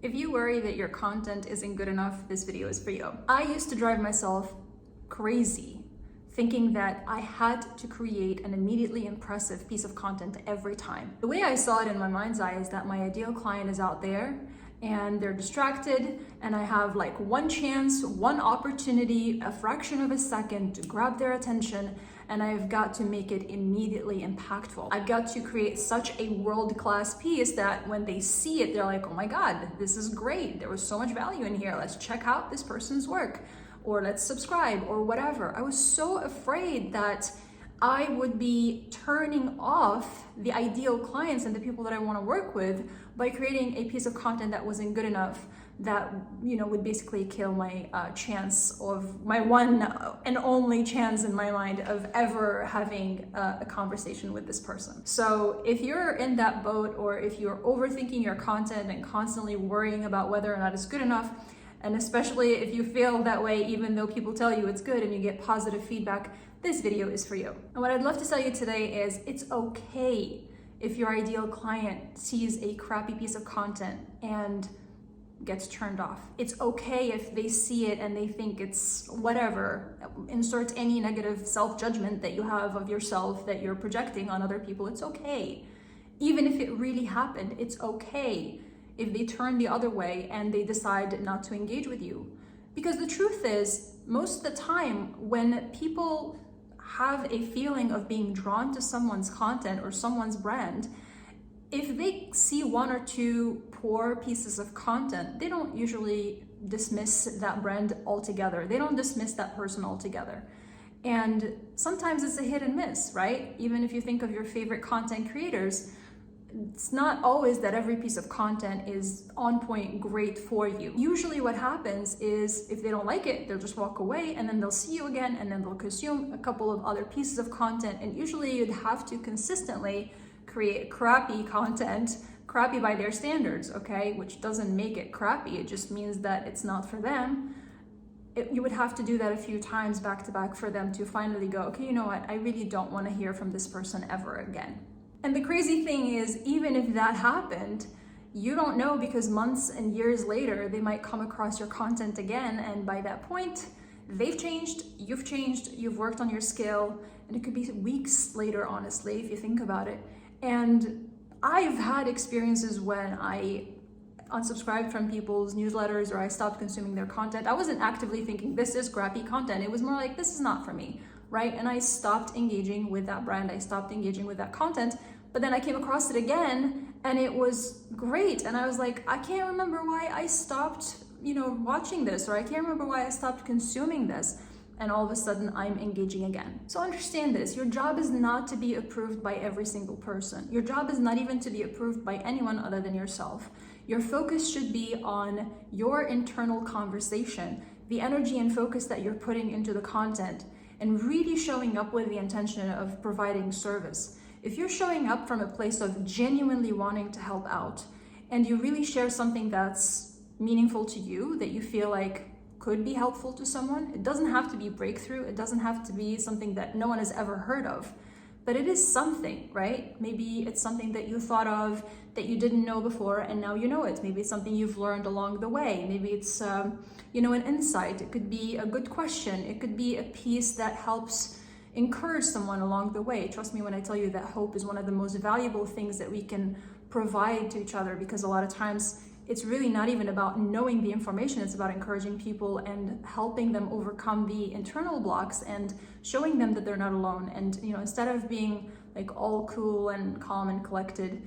If you worry that your content isn't good enough, this video is for you. I used to drive myself crazy thinking that I had to create an immediately impressive piece of content every time. The way I saw it in my mind's eye is that my ideal client is out there and they're distracted, and I have like one chance, one opportunity, a fraction of a second to grab their attention, and I've got to make it immediately impactful. I've got to create such a world-class piece that when they see it, they're like, oh my God, this is great. There was so much value in here. Let's check out this person's work, or let's subscribe, or whatever. I was so afraid that I would be turning off the ideal clients and the people that I want to work with by creating a piece of content that wasn't good enough, that would basically kill my chance of my one and only chance in my mind of ever having a conversation with this person. So if you're in that boat, or if you're overthinking your content and constantly worrying about whether or not it's good enough, and especially if you feel that way even though people tell you it's good and you get positive feedback, this video is for you. And what I'd love to tell you today is it's okay if your ideal client sees a crappy piece of content and gets turned off. It's okay if they see it and they think it's whatever. Insert any negative self-judgment that you have of yourself that you're projecting on other people. It's okay. Even if it really happened, it's okay if they turn the other way and they decide not to engage with you. Because the truth is, most of the time when people have a feeling of being drawn to someone's content or someone's brand, if they see one or two poor pieces of content, they don't usually dismiss that brand altogether. They don't dismiss that person altogether. And sometimes it's a hit and miss, right? Even if you think of your favorite content creators, it's not always that every piece of content is on point great for you. Usually what happens is if they don't like it, they'll just walk away, and then they'll see you again, and then they'll consume a couple of other pieces of content. And usually you'd have to consistently create crappy content, crappy by their standards, okay? Which doesn't make it crappy, it just means that it's not for them. You would have to do that a few times back to back for them to finally go, okay, you know what? I really don't want to hear from this person ever again. And the crazy thing is, even if that happened, you don't know, because months and years later, they might come across your content again. And by that point, they've changed, you've worked on your skill, and it could be weeks later, honestly, if you think about it. And I've had experiences when I unsubscribed from people's newsletters or I stopped consuming their content. I wasn't actively thinking this is crappy content. It was more like, this is not for me, right? And I stopped engaging with that brand. I stopped engaging with that content. But then I came across it again and it was great. And I was like, I can't remember why I stopped, watching this, or I can't remember why I stopped consuming this. And all of a sudden I'm engaging again. So understand this, your job is not to be approved by every single person. Your job is not even to be approved by anyone other than yourself. Your focus should be on your internal conversation, the energy and focus that you're putting into the content, and really showing up with the intention of providing service. If you're showing up from a place of genuinely wanting to help out, and you really share something that's meaningful to you, that you feel like could be helpful to someone, it doesn't have to be breakthrough, it doesn't have to be something that no one has ever heard of, but it is something, right? Maybe it's something that you thought of that you didn't know before, and now you know it. Maybe it's something you've learned along the way. Maybe it's, an insight. It could be a good question. It could be a piece that helps encourage someone along the way. Trust me when I tell you that hope is one of the most valuable things that we can provide to each other, because a lot of times it's really not even about knowing the information, it's about encouraging people and helping them overcome the internal blocks and showing them that they're not alone. And instead of being like all cool and calm and collected,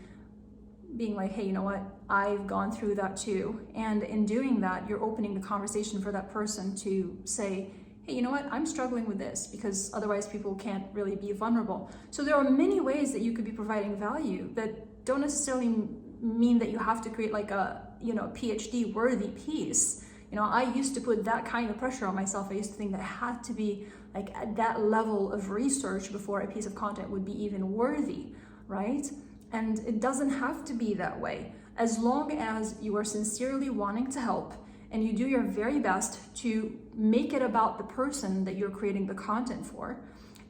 being like, hey, you know what, I've gone through that too. And in doing that, you're opening the conversation for that person to say, hey, you know what, I'm struggling with this, because otherwise people can't really be vulnerable. So there are many ways that you could be providing value that don't necessarily mean that you have to create like a PhD worthy piece. I used to put that kind of pressure on myself. I used to think that I had to be like at that level of research before a piece of content would be even worthy, right? And it doesn't have to be that way. As long as you are sincerely wanting to help and you do your very best to make it about the person that you're creating the content for,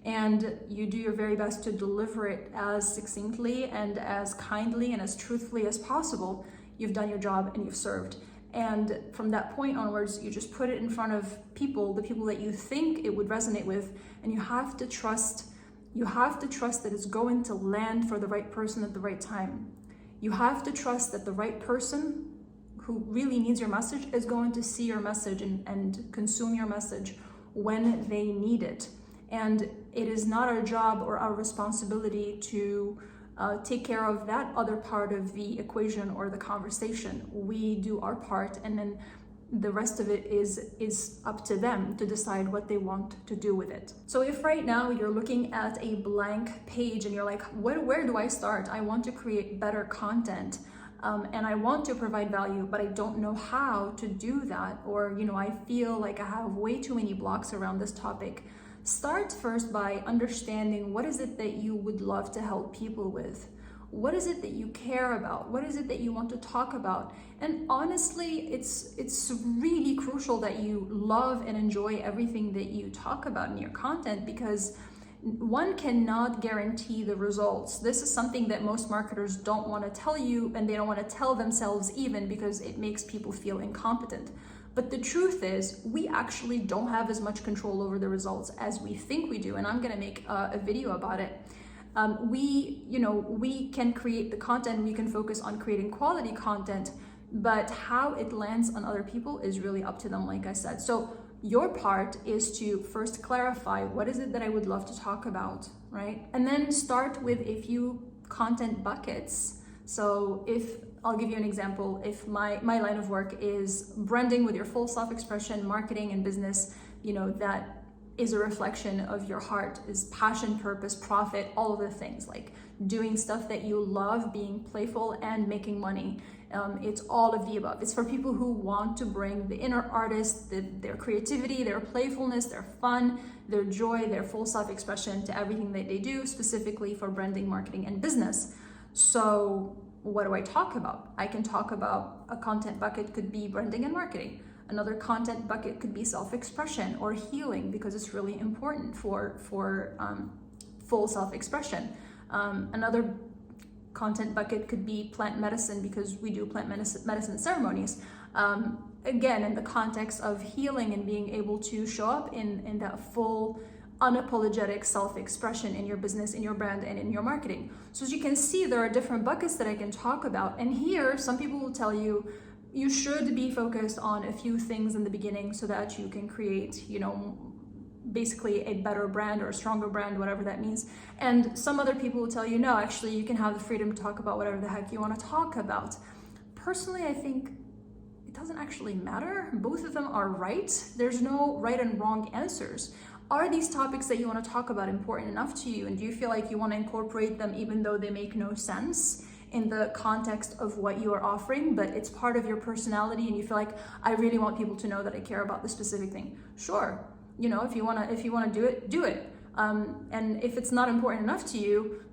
and you do your very best to deliver it as succinctly and as kindly and as truthfully as possible, you've done your job and you've served. And from that point onwards, you just put it in front of people, the people that you think it would resonate with, and you have to trust that it's going to land for the right person at the right time. You have to trust that the right person who really needs your message is going to see your message and consume your message when they need it. And it is not our job or our responsibility to take care of that other part of the equation or the conversation. We do our part, and then the rest of it is up to them to decide what they want to do with it. So if right now you're looking at a blank page and you're like, where do I start? I want to create better content. And I want to provide value, but I don't know how to do that. Or, I feel like I have way too many blocks around this topic. Start first by understanding what is it that you would love to help people with? What is it that you care about? What is it that you want to talk about? And honestly, it's really crucial that you love and enjoy everything that you talk about in your content, because one cannot guarantee the results. This is something that most marketers don't want to tell you, and they don't want to tell themselves even, because it makes people feel incompetent. But the truth is, we actually don't have as much control over the results as we think we do. And I'm going to make a video about it. We can create the content, we can focus on creating quality content, but how it lands on other people is really up to them, like I said. So your part is to first clarify, what is it that I would love to talk about, right? And then start with a few content buckets. So I'll give you an example. If my line of work is branding with your full self-expression, marketing and business, that is a reflection of your heart, is passion, purpose, profit, all of the things, like doing stuff that you love, being playful and making money. It's all of the above. It's for people who want to bring the inner artist, their creativity, their playfulness, their fun, their joy, their full self-expression to everything that they do, specifically for branding, marketing and business. So what do I talk about? I can talk about a content bucket could be branding and marketing. Another content bucket could be self-expression or healing, because it's really important for full self-expression. Another content bucket could be plant medicine, because we do plant medicine ceremonies. Again, in the context of healing and being able to show up in that full unapologetic self-expression in your business, in your brand, and in your marketing. So as you can see, there are different buckets that I can talk about. And here, some people will tell you, you should be focused on a few things in the beginning so that you can create, basically a better brand or a stronger brand, whatever that means. And some other people will tell you, no, actually, you can have the freedom to talk about whatever the heck you want to talk about. Personally, I think it doesn't actually matter. Both of them are right. There's no right and wrong answers. Are these topics that you want to talk about important enough to you? And do you feel like you want to incorporate them even though they make no sense in the context of what you are offering, but it's part of your personality and you feel like, I really want people to know that I care about this specific thing? Sure. If you want to do it, do it. And if it's not important enough to you,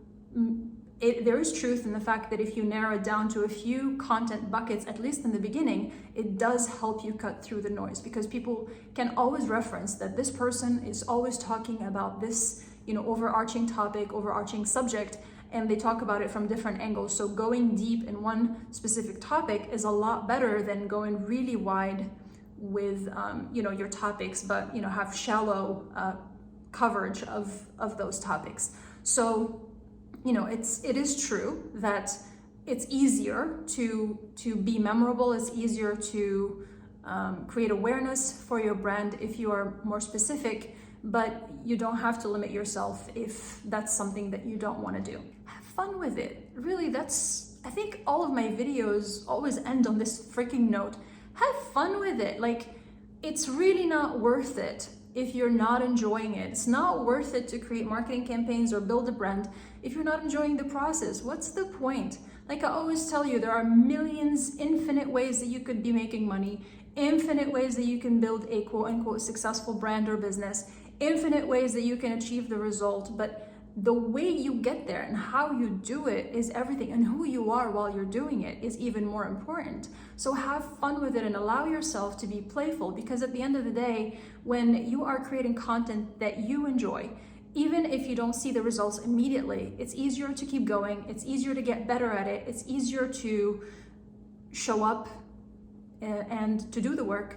there is truth in the fact that if you narrow it down to a few content buckets, at least in the beginning, it does help you cut through the noise, because people can always reference that this person is always talking about this, overarching topic, overarching subject, and they talk about it from different angles. So going deep in one specific topic is a lot better than going really wide with, your topics, but, have shallow coverage of those topics. So, it is true that it's easier to be memorable. It's easier to create awareness for your brand if you are more specific, but you don't have to limit yourself if that's something that you don't want to do. Have fun with it. Really, I think all of my videos always end on this freaking note. Have fun with it. It's really not worth it if you're not enjoying it. It's not worth it to create marketing campaigns or build a brand if you're not enjoying the process. What's the point? Like I always tell you, there are millions, infinite ways that you could be making money, infinite ways that you can build a quote-unquote successful brand or business, infinite ways that you can achieve the result, but the way you get there and how you do it is everything, and who you are while you're doing it is even more important. So have fun with it and allow yourself to be playful, because at the end of the day, when you are creating content that you enjoy, even if you don't see the results immediately, it's easier to keep going, it's easier to get better at it, it's easier to show up and to do the work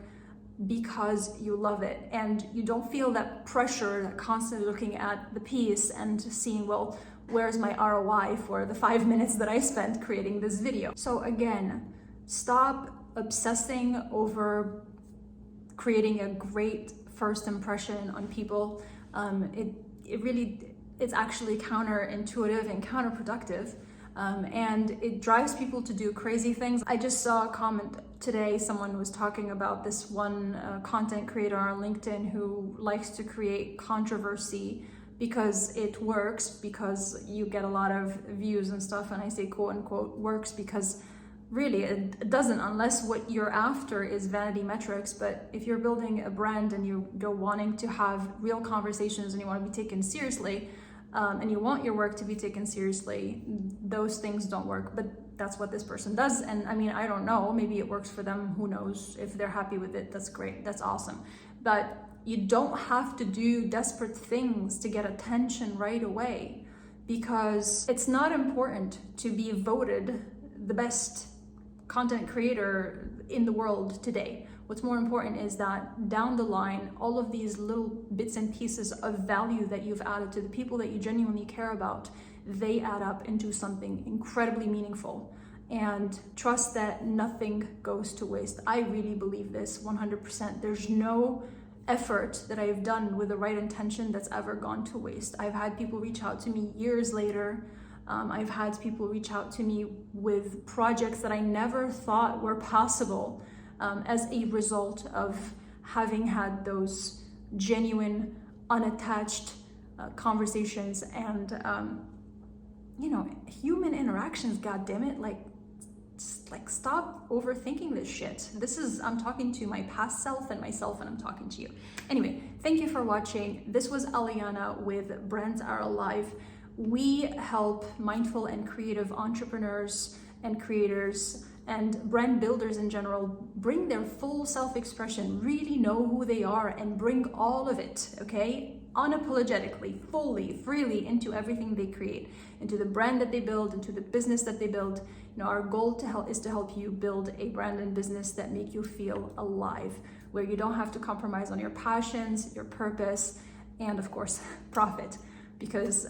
because you love it, and you don't feel that pressure, that constantly looking at the piece and seeing, well, where's my ROI for the 5 minutes that I spent creating this video? So again, stop obsessing over creating a great first impression on people. It's actually counterintuitive and counterproductive. And it drives people to do crazy things. I just saw a comment today, someone was talking about this one content creator on LinkedIn who likes to create controversy because it works, because you get a lot of views and stuff, and I say quote unquote works because really it doesn't, unless what you're after is vanity metrics. But if you're building a brand and you're wanting to have real conversations and you want to be taken seriously, and you want your work to be taken seriously, those things don't work. But that's what this person does. And I mean, I don't know, maybe it works for them, who knows? If they're happy with it, that's great, that's awesome. But you don't have to do desperate things to get attention right away, because it's not important to be voted the best content creator in the world today. What's more important is that down the line, all of these little bits and pieces of value that you've added to the people that you genuinely care about, they add up into something incredibly meaningful. And trust that nothing goes to waste. I really believe this 100%. There's no effort that I've done with the right intention that's ever gone to waste. I've had people reach out to me years later. I've had people reach out to me with projects that I never thought were possible, as a result of having had those genuine, unattached conversations and, human interactions. God damn it! Like stop overthinking this shit. I'm talking to my past self and myself, and I'm talking to you. Anyway, thank you for watching. This was Aliana with Brands Are Alive. We help mindful and creative entrepreneurs and creators and brand builders in general bring their full self-expression, really know who they are, and bring all of it, okay, unapologetically, fully, freely into everything they create, into the brand that they build, into the business that they build. Our goal is to help you build a brand and business that make you feel alive, where you don't have to compromise on your passions, your purpose, and of course, profit. Because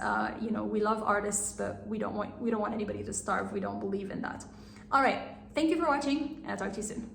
we love artists, but we don't want anybody to starve. We don't believe in that. All right, thank you for watching, and I'll talk to you soon.